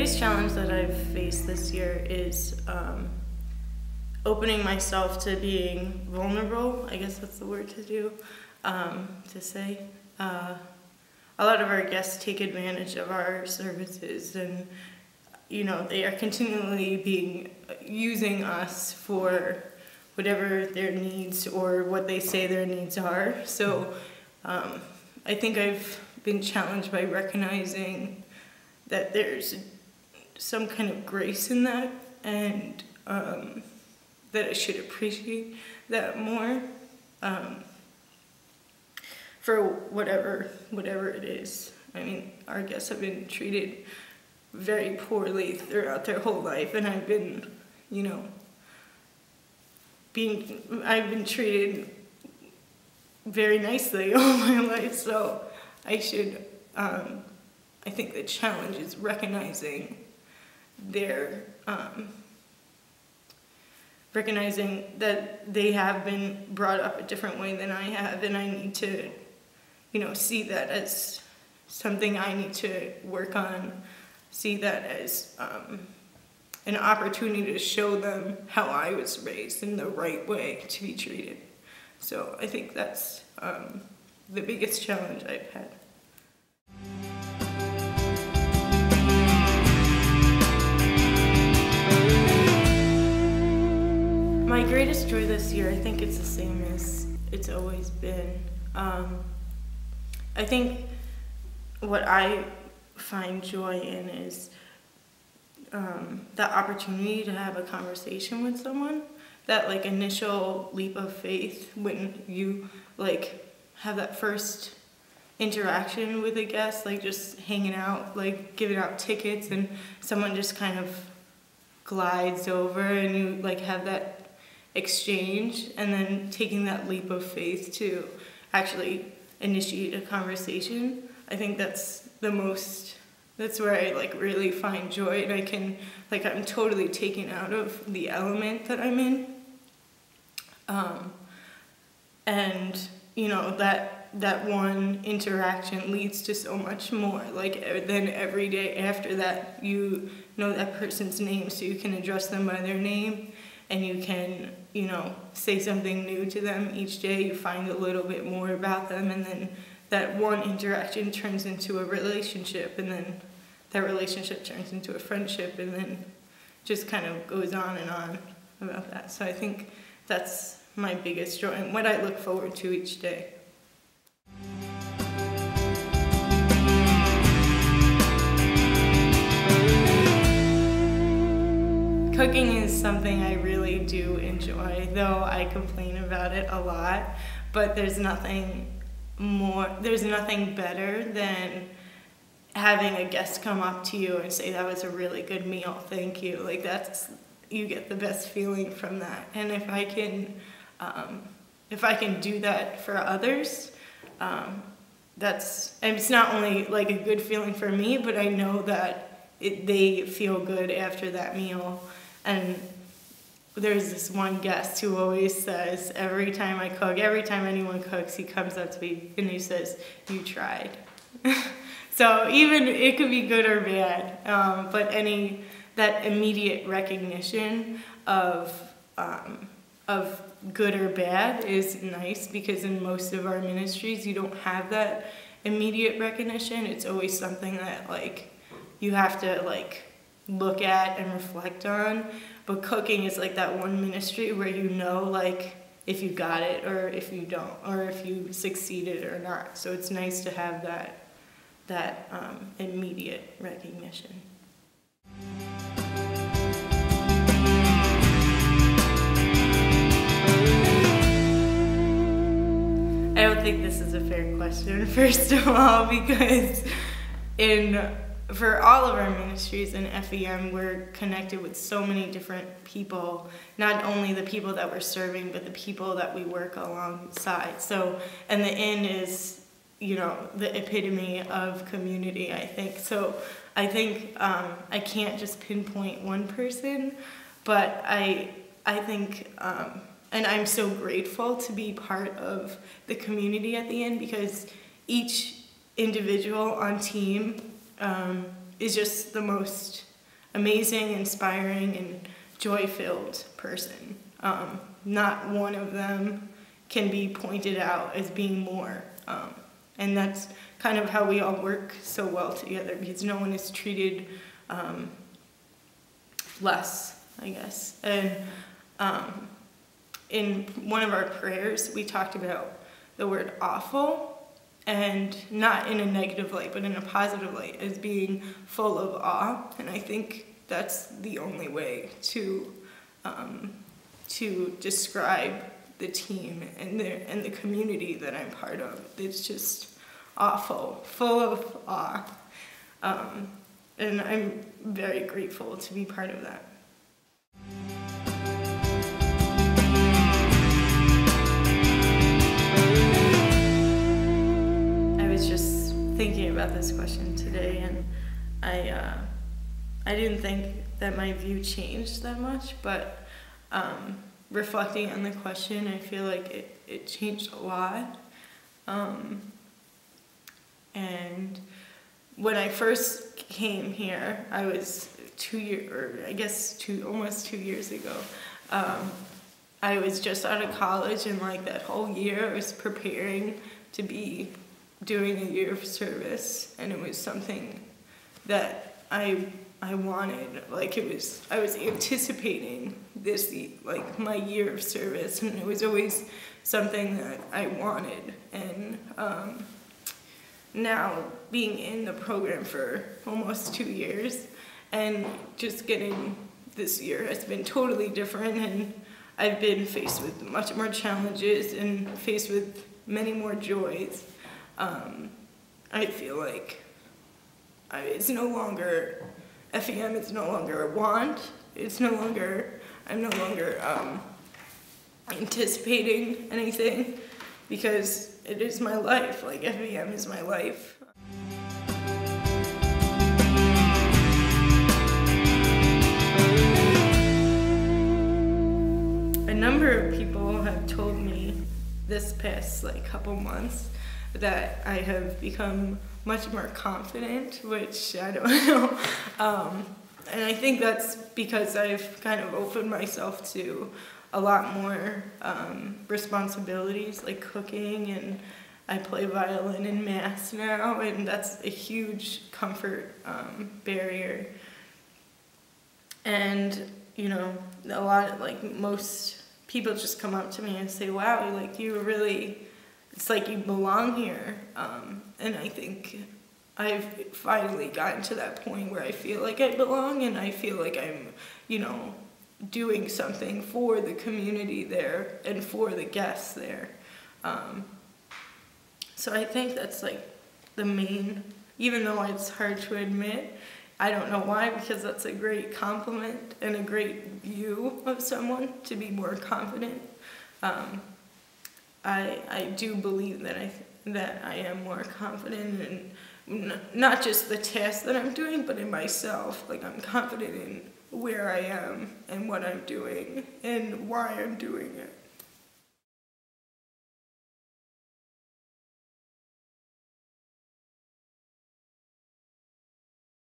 biggest challenge that I've faced this year is opening myself to being vulnerable. I guess that's the word to do, to say. A lot of our guests take advantage of our services, and they are continually using us for whatever their needs or what they say their needs are. So I think I've been challenged by recognizing that there's some kind of grace in that, and that I should appreciate that more, for whatever it is. I mean, our guests have been treated very poorly throughout their whole life, and I've been, I've been treated very nicely all my life, so I should, I think the challenge is recognizing recognizing that they have been brought up a different way than I have, and I need to, see that as something I need to work on, see that as an opportunity to show them how I was raised in the right way to be treated. So I think that's the biggest challenge I've had. My greatest joy this year, I think it's the same as it's always been. I think what I find joy in is the opportunity to have a conversation with someone. That initial leap of faith when you have that first interaction with a guest, just hanging out, giving out tickets, and someone just kind of glides over and you have that exchange, and then taking that leap of faith to actually initiate a conversation. I think that's where I really find joy, and I can, I'm totally taken out of the element that I'm in. And that one interaction leads to so much more, then every day after that, you know that person's name, so you can address them by their name, and you can, say something new to them each day. You find a little bit more about them, and then that one interaction turns into a relationship, and then that relationship turns into a friendship, and then just kind of goes on and on about that. So I think that's my biggest joy and what I look forward to each day. Cooking is something I really do enjoy, though I complain about it a lot, but there's nothing better than having a guest come up to you and say, "That was a really good meal, thank you." You get the best feeling from that. And if I can do that for others, it's not only a good feeling for me, but I know that they feel good after that meal. And there's this one guest who always says, every time anyone cooks, he comes up to me and he says, "You tried." So even it could be good or bad, but that immediate recognition of good or bad is nice, because in most of our ministries you don't have that immediate recognition. It's always something that you have to look at and reflect on. But cooking is that one ministry where if you got it or if you don't, or if you succeeded or not. So it's nice to have that immediate recognition. I don't think this is a fair question, first of all, because for all of our ministries in FEM, we're connected with so many different people, not only the people that we're serving, but the people that we work alongside. So, and the inn is, the epitome of community, I think. So I think I can't just pinpoint one person, but I think, and I'm so grateful to be part of the community at the inn, because each individual on team is just the most amazing, inspiring, and joy-filled person. Not one of them can be pointed out as being more. And that's kind of how we all work so well together, because no one is treated less, I guess. And in one of our prayers, we talked about the word awful, and not in a negative light, but in a positive light, as being full of awe. And I think that's the only way to describe the team and the community that I'm part of. It's just awful, full of awe. And I'm very grateful to be part of that. I was just thinking about this question today, and I didn't think that my view changed that much, but reflecting on the question, I feel like it changed a lot. And when I first came here, I was almost 2 years ago. I was just out of college, and like that whole year I was preparing to be doing a year of service, and it was something that I wanted. Like I was anticipating this, like my year of service, and it was always something that I wanted. And now being in the program for almost 2 years, and just getting this year has been totally different, and I've been faced with much more challenges and faced with many more joys. I feel like it's no longer FEM, it's no longer a want, I'm no longer anticipating anything, because it is my life. Like, FEM is my life. A number of people have told me this past couple months that I have become much more confident, which I don't know. And I think that's because I've kind of opened myself to a lot more responsibilities, like cooking, and I play violin in Mass now, and that's a huge comfort barrier. And, you know, a lot, most people just come up to me and say, wow, like, you really, it's like you belong here. And I think I've finally gotten to that point where I feel like I belong, and I feel like I'm, doing something for the community there and for the guests there. So I think that's the main, even though it's hard to admit, I don't know why, because that's a great compliment and a great view of someone, to be more confident. I do believe that I am more confident in not just the task that I'm doing, but in myself. Like, I'm confident in where I am and what I'm doing and why I'm doing it.